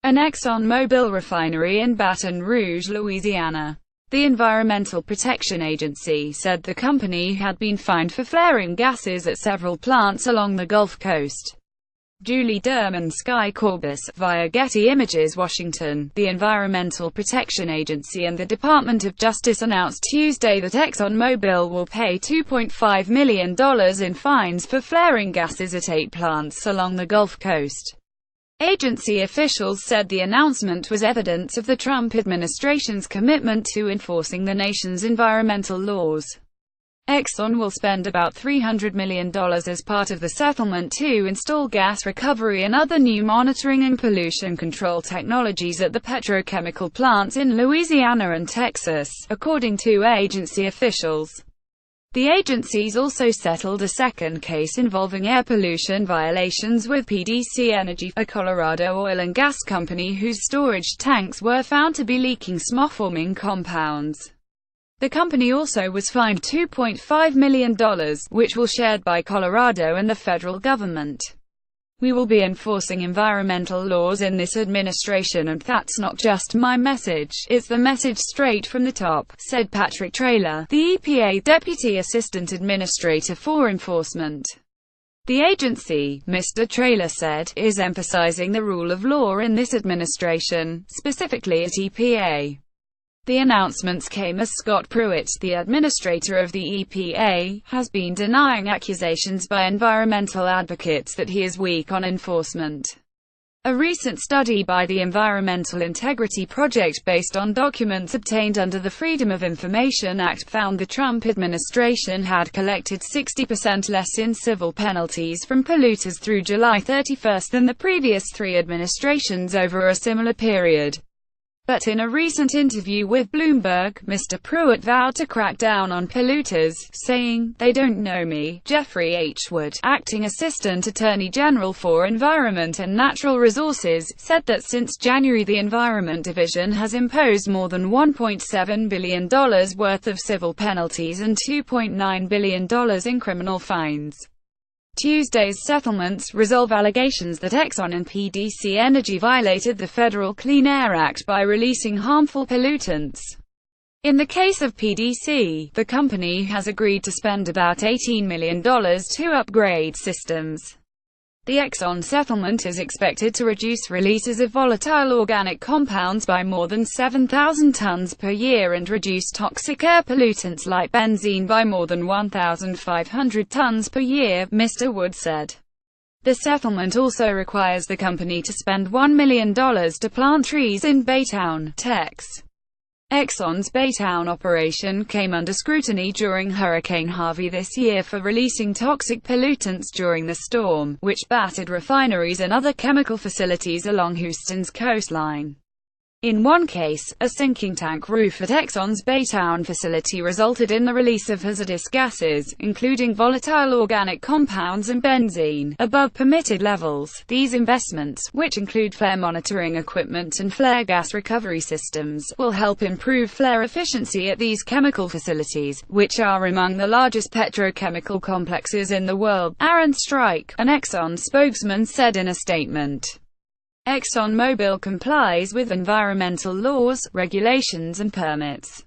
an Exxon Mobil refinery in Baton Rouge, Louisiana. The Environmental Protection Agency said the company had been fined for flaring gases at several plants along the Gulf Coast. Julie DermanskyCorbis, via Getty Images Washington, the Environmental Protection Agency and the Department of Justice announced Tuesday that Exxon Mobil will pay $2.5 million in fines for flaring gases at 8 plants along the Gulf Coast. Agency officials said the announcement was evidence of the Trump administration's commitment to enforcing the nation's environmental laws. Exxon will spend about $300 million as part of the settlement to install gas recovery and other new monitoring and pollution control technologies at the petrochemical plants in Louisiana and Texas, according to agency officials. The agencies also settled a second case involving air pollution violations with PDC Energy, a Colorado oil and gas company whose storage tanks were found to be leaking smog-forming compounds. The company also was fined $2.5 million, which will shared by Colorado and the federal government. "We will be enforcing environmental laws in this administration, and that's not just my message, it's the message straight from the top," said Patrick Traylor, the EPA Deputy Assistant Administrator for Enforcement. "The agency," Mr. Traylor said, "is emphasizing the rule of law in this administration, specifically at EPA." The announcements came as Scott Pruitt, the administrator of the EPA, has been denying accusations by environmental advocates that he is weak on enforcement. A recent study by the Environmental Integrity Project based on documents obtained under the Freedom of Information Act found the Trump administration had collected 60% less in civil penalties from polluters through July 31 than the previous 3 administrations over a similar period. But in a recent interview with Bloomberg, Mr. Pruitt vowed to crack down on polluters, saying, "They don't know me." Jeffrey H. Wood, acting Assistant Attorney General for Environment and Natural Resources, said that since January the Environment Division has imposed more than $1.7 billion worth of civil penalties and $2.9 billion in criminal fines. Tuesday's settlements resolve allegations that Exxon and PDC Energy violated the Federal Clean Air Act by releasing harmful pollutants. In the case of PDC, the company has agreed to spend about $18 million to upgrade systems. The Exxon settlement is expected to reduce releases of volatile organic compounds by more than 7,000 tons per year and reduce toxic air pollutants like benzene by more than 1,500 tons per year, Mr. Wood said. The settlement also requires the company to spend $1 million to plant trees in Baytown, Texas. Exxon's Baytown operation came under scrutiny during Hurricane Harvey this year for releasing toxic pollutants during the storm, which battered refineries and other chemical facilities along Houston's coastline. In one case, a sinking tank roof at Exxon's Baytown facility resulted in the release of hazardous gases, including volatile organic compounds and benzene, above permitted levels. These investments, which include flare monitoring equipment and flare gas recovery systems, will help improve flare efficiency at these chemical facilities, which are among the largest petrochemical complexes in the world, Aaron Strike, an Exxon spokesman said in a statement. Exxon Mobil complies with environmental laws, regulations and permits.